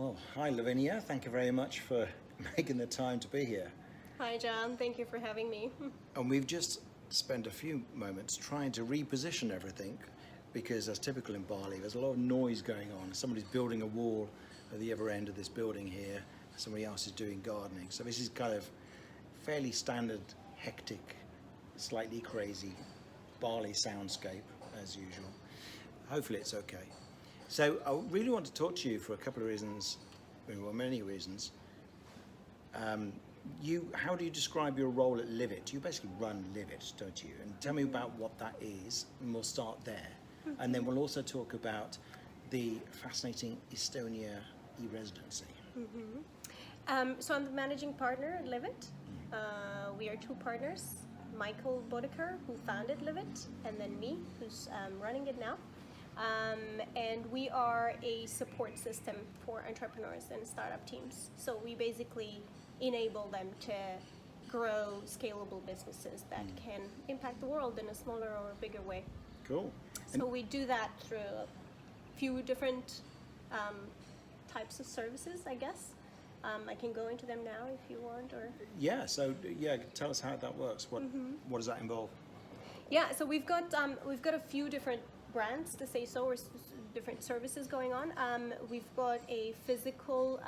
Well, hi Lavinia, thank you very much for making the time to be here. Hi, John. Thank you for having me. And we've just spent a few moments trying to reposition everything because, as typical in Bali, there's a lot of noise going on. Somebody's building a wall at the other end of this building here, somebody else is doing gardening. So, this is kind of fairly standard, hectic, slightly crazy Bali soundscape as usual. Hopefully, it's okay. So, I really want to talk to you for a couple of reasons, well, many reasons. How do you describe your role at Liveit? You basically run Liveit, don't you? And tell me about what that is, and we'll start there. And then we'll also talk about the fascinating Estonia e-Residency. So I'm the managing partner at Liveit. We are two partners, Michael Bodeker, who founded Liveit, and then me, who's running it now. And we are a support system for entrepreneurs and startup teams. So we basically enable them to grow scalable businesses that can impact the world in a smaller or bigger way. Cool. So we do that through a few different types of services, I guess. I can go into them now if you want, or Tell us how that works. What does that involve? yeah. So we've got a few different brands, to say so, or different services going on. We've got a physical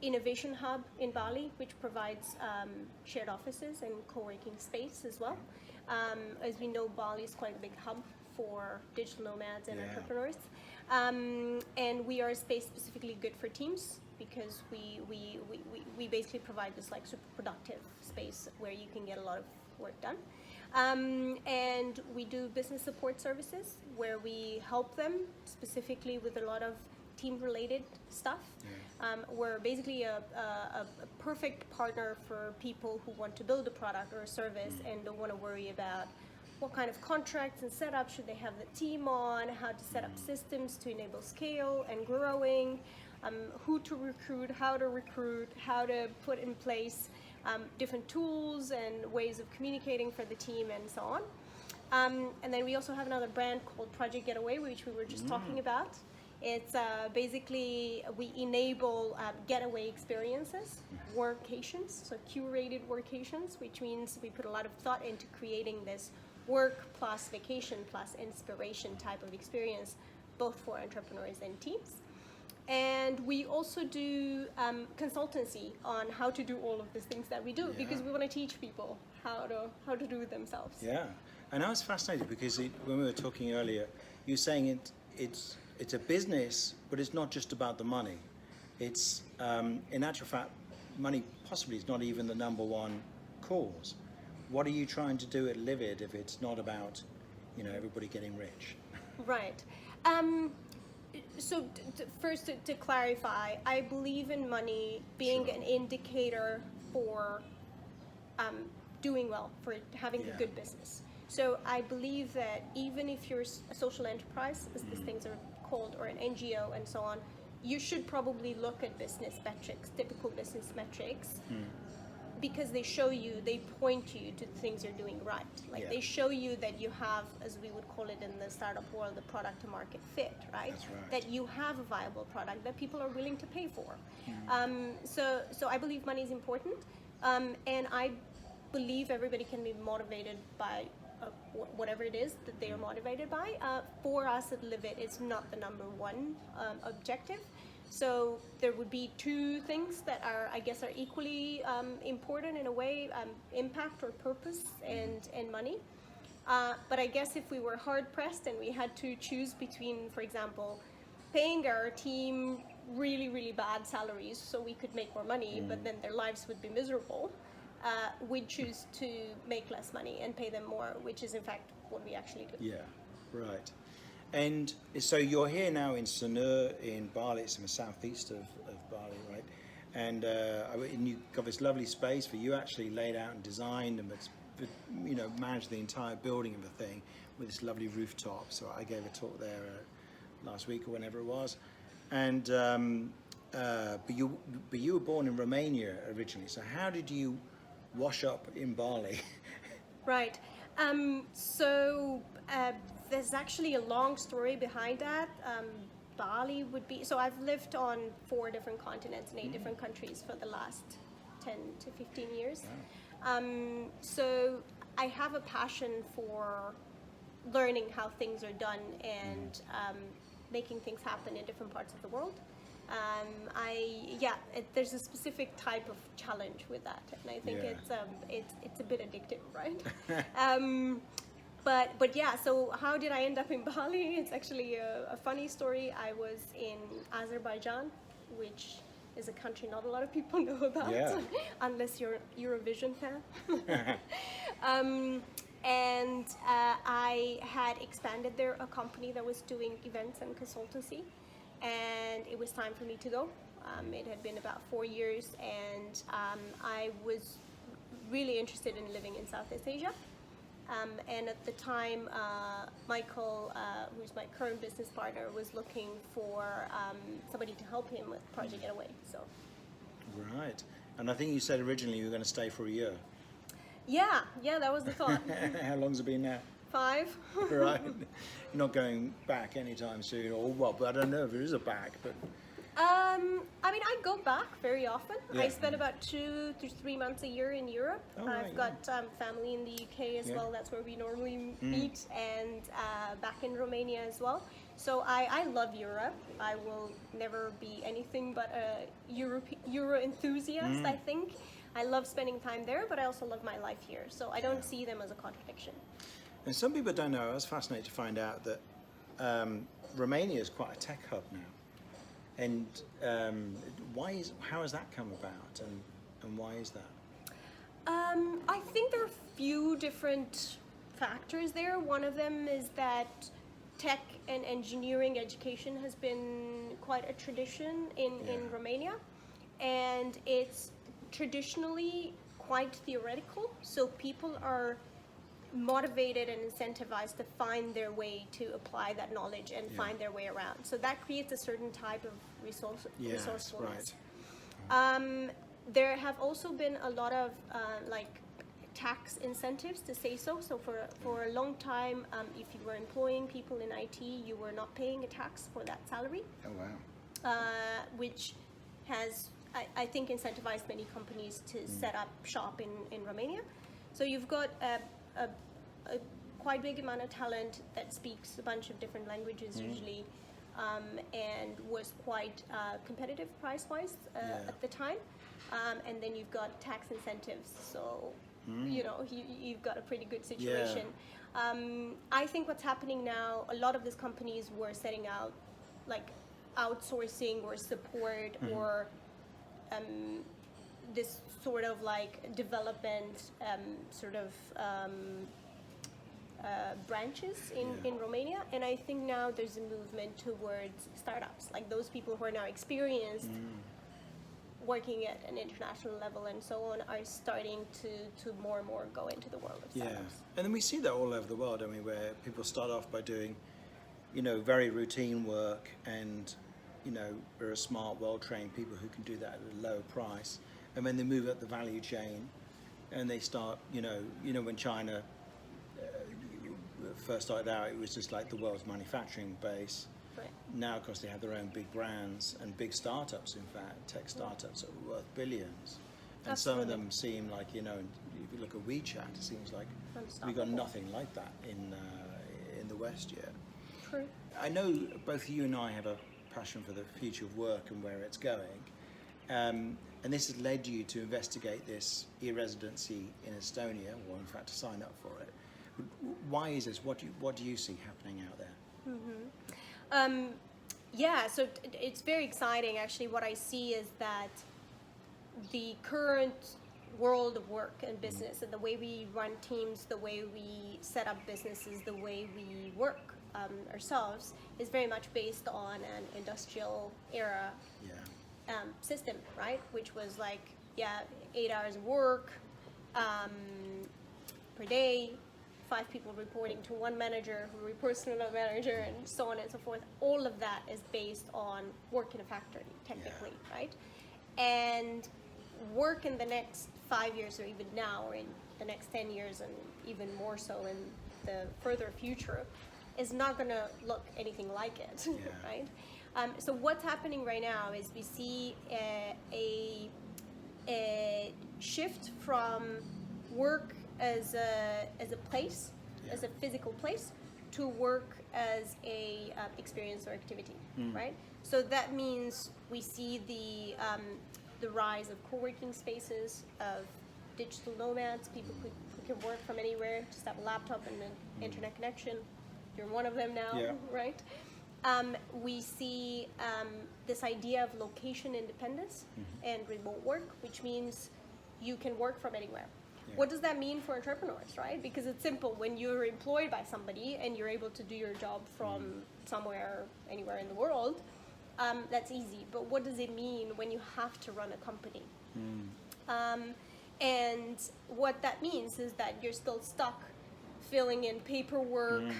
innovation hub in Bali, which provides shared offices and co-working space as well. As we know, Bali is quite a big hub for digital nomads and entrepreneurs. And we are a space specifically good for teams because we basically provide this like super productive space where you can get a lot of work done. And we do business support services where we help them specifically with a lot of team-related stuff. We're basically a perfect partner for people who want to build a product or a service and don't want to worry about what kind of contracts and setup should they have the team on, how to set up systems to enable scale and growing, who to recruit, how to put in place different tools and ways of communicating for the team and so on. And then we also have another brand called Project Getaway, which we were just talking about. It's basically we enable getaway experiences, workations, so curated workations, which means we put a lot of thought into creating this work plus vacation plus inspiration type of experience, both for entrepreneurs and teams. And we also do consultancy on how to do all of these things that we do because we want to teach people how to do it themselves. Yeah, and I was fascinated because when we were talking earlier, you were saying it's a business, but it's not just about the money. It's in actual fact, money possibly is not even the number one cause. What are you trying to do at Liveit if it's not about, everybody getting rich? Right. So first to clarify, I believe in money being an indicator for doing well, for having a good business. So I believe that even if you're a social enterprise, as these things are called, or an NGO and so on, you should probably look at business metrics, typical business metrics, because they point you to things you're doing right. They show you that you have, as we would call it in the startup world, the product to market fit, right? That's right. That you have a viable product that people are willing to pay for. So I believe money is important, and I believe everybody can be motivated by whatever it is that they are motivated by. For us at Liveit, it's not the number one objective. So there would be two things that are equally important in a way, impact or purpose and money. But I guess if we were hard pressed and we had to choose between, for example, paying our team really, really bad salaries so we could make more money, but then their lives would be miserable, we'd choose to make less money and pay them more, which is in fact what we actually do. Yeah, right. And so you're here now in Sanur in Bali. It's in the southeast of Bali, right? And you've got this lovely space for you actually laid out and designed and managed the entire building of the thing with this lovely rooftop. So I gave a talk there last week or whenever it was. And but you were born in Romania originally. So how did you wash up in Bali? Right. So there's actually a long story behind that. Bali would be, so I've lived on 4 different continents in 8 different countries for the last 10 to 15 years. Wow. So I have a passion for learning how things are done and making things happen in different parts of the world. There's a specific type of challenge with that, and I think it's a bit addictive, right? But yeah, so how did I end up in Bali? It's actually a funny story. I was in Azerbaijan, which is a country not a lot of people know about, unless you're a Eurovision fan. I had expanded there a company that was doing events and consultancy, and it was time for me to go. It had been about 4 years, and I was really interested in living in Southeast Asia. And at the time, Michael, who's my current business partner, was looking for somebody to help him with Project Getaway. So, right. And I think you said originally you were going to stay for a year. Yeah, that was the thought. How long's it been now? 5. Right. You're not going back anytime soon, or well, but I don't know if there is a back, but. I mean, I go back very often. Yeah. I spend about 2 to 3 months a year in Europe. I've got family in the UK as well. That's where we normally meet, and back in Romania as well. So I love Europe. I will never be anything but a Euro enthusiast, I think. I love spending time there, but I also love my life here. So I don't see them as a contradiction. And some people don't know. I was fascinated to find out that Romania is quite a tech hub now. And how has that come about, and why is that? I think there are a few different factors there. One of them is that tech and engineering education has been quite a tradition in Romania, and it's traditionally quite theoretical, so people are motivated and incentivized to find their way to apply that knowledge and find their way around. So that creates a certain type of resourcefulness. Right. There have also been a lot of tax incentives to say so. So for a long time, if you were employing people in IT, you were not paying a tax for that salary. Oh wow. Which has, I think, incentivized many companies to set up shop in Romania. So you've got a quite big amount of talent that speaks a bunch of different languages usually, and was quite competitive price-wise at the time. And then you've got tax incentives, so you've got a pretty good situation. I think what's happening now, a lot of these companies were setting out like outsourcing or support or this sort of like development branches in Romania, and I think now there's a movement towards startups, like those people who are now experienced working at an international level and so on are starting to more and more go into the world of startups. And then we see that all over the world, where people start off by doing, very routine work, and, there are smart, well-trained people who can do that at a low price, and then they move up the value chain, and they start, when China first started out, it was just like the world's manufacturing base. Right. Now, of course, they have their own big brands and big startups, in fact, tech startups that are worth billions. And Absolutely. some of them seem like, if you look at WeChat, it seems like we've got nothing like that in the West yet. True. I know both you and I have a passion for the future of work and where it's going. And this has led you to investigate this e-Residency in Estonia, or in fact to sign up for it. Why is this? What do you see happening out there? So it's very exciting. Actually, what I see is that the current world of work and business, and the way we run teams, the way we set up businesses, the way we work ourselves, is very much based on an industrial era system, right? Which was 8 hours of work per day, 5 people reporting to one manager who reports to another manager, and so on and so forth. All of that is based on work in a factory, technically, right? And work in the next 5 years, or even now, or in the next 10 years, and even more so in the further future, is not going to look anything like it, right? So what's happening right now is we see a shift from work as a place, as a physical place, to work as a experience or activity, right? So that means we see the rise of co-working spaces, of digital nomads, people who can work from anywhere, just have a laptop and an internet connection. You're one of them now, right? We see this idea of location independence and remote work, which means you can work from anywhere. What does that mean for entrepreneurs, right? Because it's simple. When you're employed by somebody and you're able to do your job from somewhere, anywhere in the world, that's easy. But what does it mean when you have to run a company? And what that means is that you're still stuck filling in paperwork,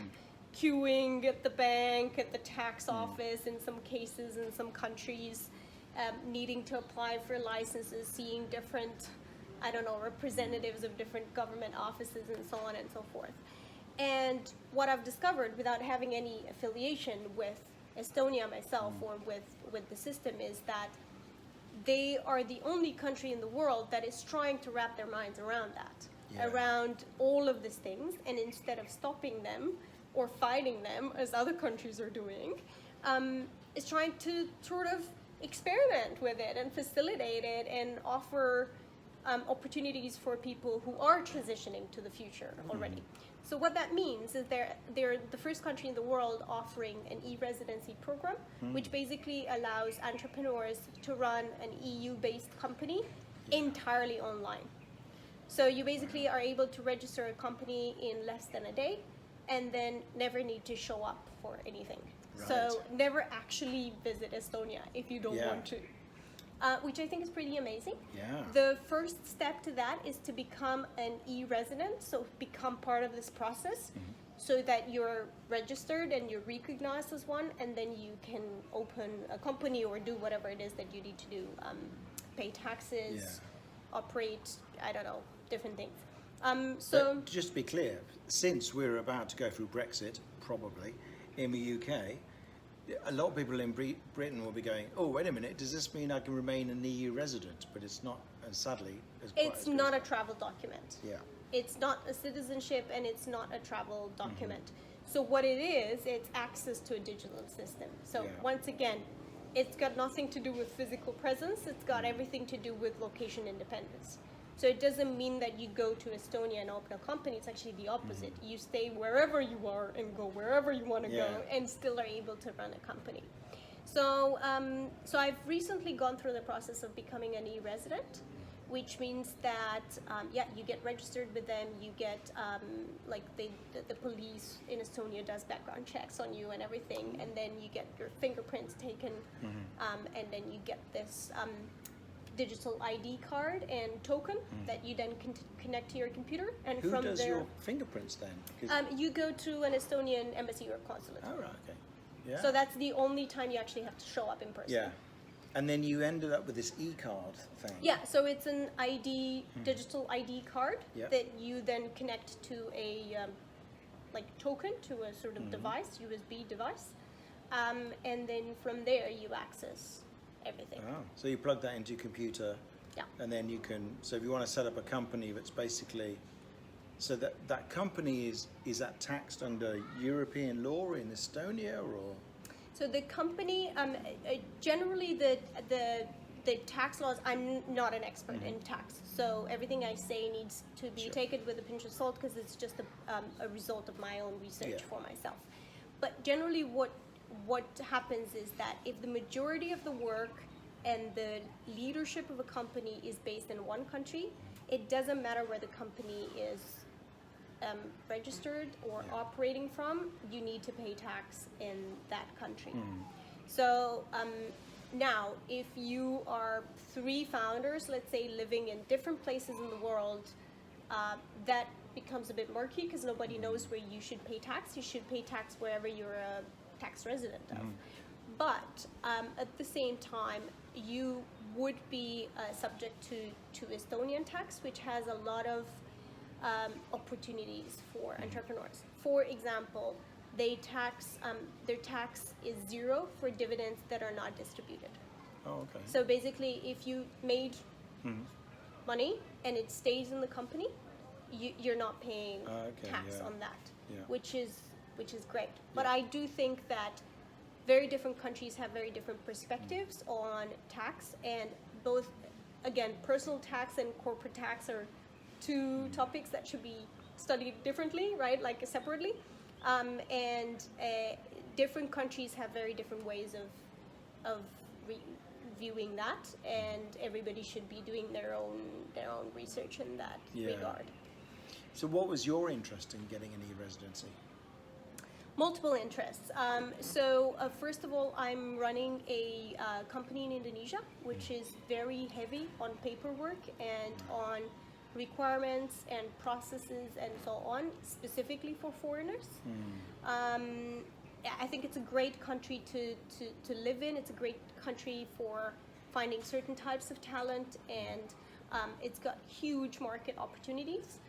queuing at the bank, at the tax office, in some cases, in some countries, needing to apply for licenses, seeing different, I don't know, representatives of different government offices and so on and so forth. And what I've discovered, without having any affiliation with Estonia myself or with the system, is that they are the only country in the world that is trying to wrap their minds around that, around all of these things, and instead of stopping them or fighting them, as other countries are doing, is trying to sort of experiment with it and facilitate it and offer opportunities for people who are transitioning to the future already. So what that means is they're the first country in the world offering an e-Residency program, which basically allows entrepreneurs to run an EU-based company entirely online. So you basically are able to register a company in less than a day and then never need to show up for anything. Right. So never actually visit Estonia if you don't want to. Which I think is pretty amazing. The first step to that is to become an e-resident, so become part of this process, so that you're registered and you're recognized as one, and then you can open a company or do whatever it is that you need to do, pay taxes, operate, I don't know, different things. But just to be clear, since we're about to go through Brexit, probably, in the UK, a lot of people in Britain will be going, oh, wait a minute, does this mean I can remain an EU resident? But it's not, and sadly, it's not a travel document. Yeah. It's not a citizenship, and it's not a travel document. So what it is, it's access to a digital system. So once again, it's got nothing to do with physical presence. It's got everything to do with location independence. So it doesn't mean that you go to Estonia and open a company. It's actually the opposite. You stay wherever you are and go wherever you want to go, and still are able to run a company. So, so I've recently gone through the process of becoming an e-resident, which means that you get registered with them. You get like the police in Estonia does background checks on you and everything, and then you get your fingerprints taken, and then you get this digital ID card and token that you then can connect to your computer. And who from does there, your fingerprints then? you go to an Estonian embassy or consulate. Oh, right, okay. Yeah. So that's the only time you actually have to show up in person. Yeah. And then you ended up with this e-card thing. Yeah, so it's an ID, digital ID card that you then connect to a like token, to a sort of device, USB device. And then from there you access everything. Oh, so you plug that into your computer, and then you can, so if you want to set up a company that's basically, so that company is that taxed under European law in Estonia, or? So the company, generally the tax laws, I'm not an expert in tax, so everything I say needs to be taken with a pinch of salt, because it's just a result of my own research for myself. But generally what happens is that if the majority of the work and the leadership of a company is based in one country, it doesn't matter where the company is registered or operating from, you need to pay tax in that country. So now, if you are 3 founders, let's say, living in different places in the world, that becomes a bit murky, because nobody knows where you should pay tax. You should pay tax wherever you're a tax resident of. But at the same time, you would be subject to Estonian tax, which has a lot of opportunities for entrepreneurs. For example, their tax is zero for dividends that are not distributed. Oh, okay. So basically, if you made money and it stays in the company, you're not paying tax on that, which is great. But I do think that very different countries have very different perspectives on tax, and both, again, personal tax and corporate tax are two topics that should be studied differently, right? Like separately, and different countries have very different ways of viewing that, and everybody should be doing their own research in that regard. So what was your interest in getting an e-residency? Multiple interests. So first of all, I'm running a company in Indonesia, which is very heavy on paperwork and on requirements and processes and so on, specifically for foreigners. I think it's a great country to live in. It's a great country for finding certain types of talent, and it's got huge market opportunities.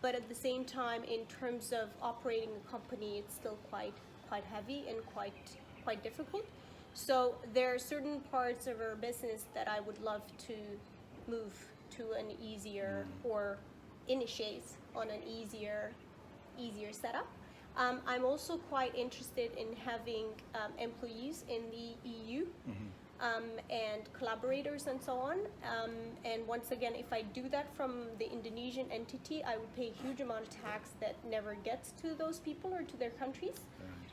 But at the same time, in terms of operating a company, it's still quite heavy and quite difficult. So there are certain parts of our business that I would love to move to an easier or initiate on an easier setup. I'm also quite interested in having employees in the EU. And collaborators and so on. And once again, if I do that from the Indonesian entity, I would pay a huge amount of tax that never gets to those people or to their countries.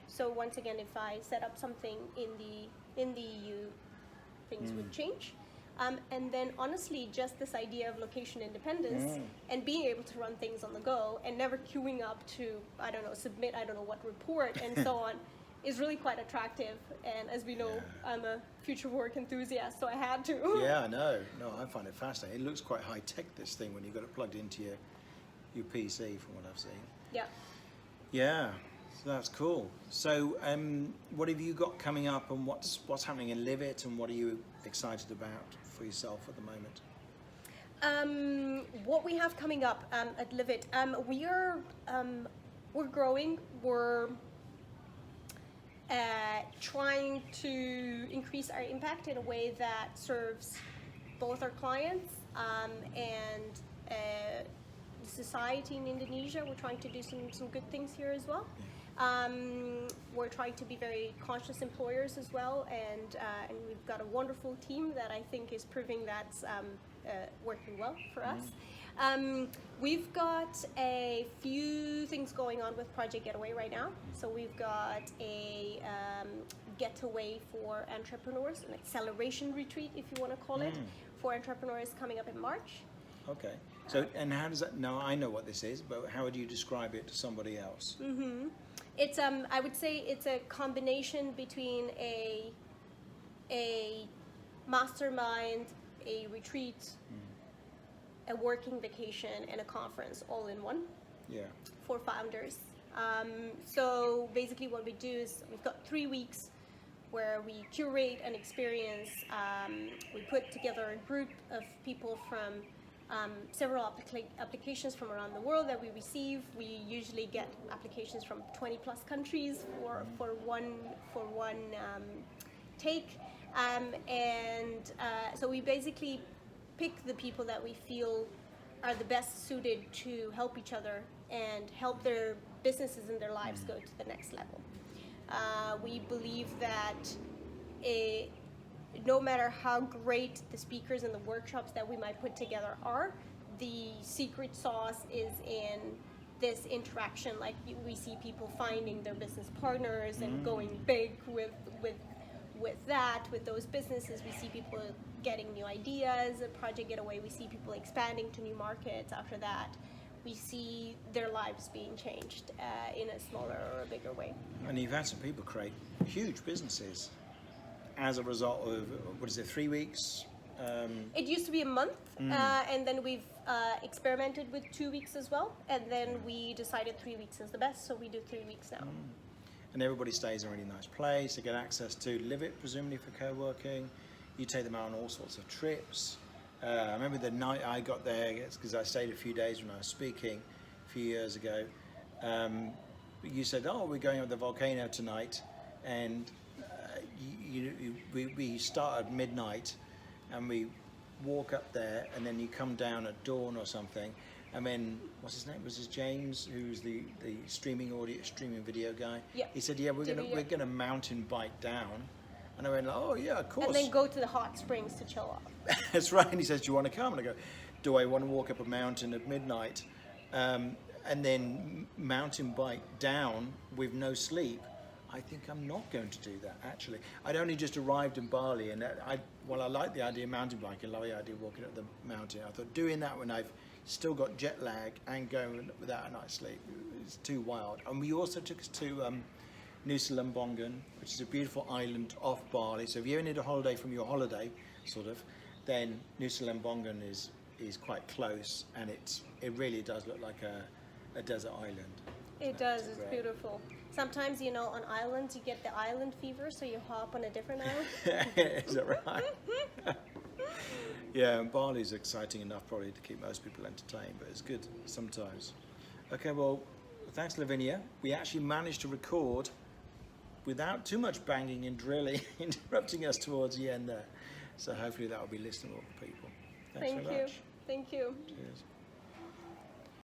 So once again, if I set up something in the EU, things would change. And then honestly, just this idea of location independence and being able to run things on the go and never queuing up to, submit what report and so on, is really quite attractive. And as we know, I'm a future work enthusiast, so I had to. Yeah, I know. No, I find it fascinating. It looks quite high tech, this thing, when you've got it plugged into your PC, from what I've seen. Yeah. Yeah, so that's cool. So what have you got coming up, and what's happening in Liveit, and what are you excited about for yourself at the moment? What we have coming up at Liveit, we're growing. We're trying to increase our impact in a way that serves both our clients and the society in Indonesia. We're trying to do some good things here as well. We're trying to be very conscious employers as well, and we've got a wonderful team that I think is proving that's working well for us. We've got a few things going on with Project Getaway right now. So we've got a getaway for entrepreneurs, an acceleration retreat, if you want to call it, for entrepreneurs coming up in March. Okay. So, and how does that? No, I know what this is, but how would you describe it to somebody else? It's I would say it's a combination between a mastermind, a retreat, a working vacation, and a conference all in one. Yeah. For founders. So basically what we do is we've got 3 weeks where we curate an experience. We put together a group of people from several applications from around the world that we receive. We usually get applications from 20 plus countries for one take. So we basically pick the people that we feel are the best suited to help each other and help their businesses and their lives go to the next level. We believe that no matter how great the speakers and the workshops that we might put together are, the secret sauce is in this interaction. Like we see people finding their business partners and going big with those businesses. We see people getting new ideas. At Project Getaway, we see people expanding to new markets. After that, we see their lives being changed in a smaller or a bigger way. And you've had some people create huge businesses as a result of, 3 weeks? It used to be a month, and then we've experimented with 2 weeks as well, and then we decided 3 weeks is the best, so we do 3 weeks now. And everybody stays in a really nice place. They get access to Liveit, presumably for co-working. You take them out on all sorts of trips. I remember the night I got there, because I stayed a few days when I was speaking a few years ago. you said, oh, we're going up the volcano tonight, and we start at midnight, and we walk up there, and then you come down at dawn or something, and then what's his name? Was it James, who's the streaming video guy? Yeah. He said, yeah, we're gonna mountain bike down, and I went, oh yeah, of course. And then go to the hot springs to chill off. That's right. And he says, do you want to come? And I go, do I want to walk up a mountain at midnight, and then mountain bike down with no sleep? I think I'm not going to do that, actually. I'd only just arrived in Bali, and I like the idea of mountain biking, I love the idea of walking up the mountain. I thought doing that when I've still got jet lag and going without a night's sleep, it's too wild. And we also took us to Nusa Lembongan, which is a beautiful island off Bali. So if you ever need a holiday from your holiday, sort of, then Nusa Lembongan is quite close, and it really does look like a desert island. It does, it's beautiful. Sometimes, you know, on islands you get the island fever, so you hop on a different island. Is that right? Yeah, and Bali's exciting enough probably to keep most people entertained, but it's good sometimes. Okay, well, thanks Lavinia. We actually managed to record without too much banging and drilling, interrupting us towards the end there. So hopefully that will be listenable for people. Thanks very much. Thank you. Cheers.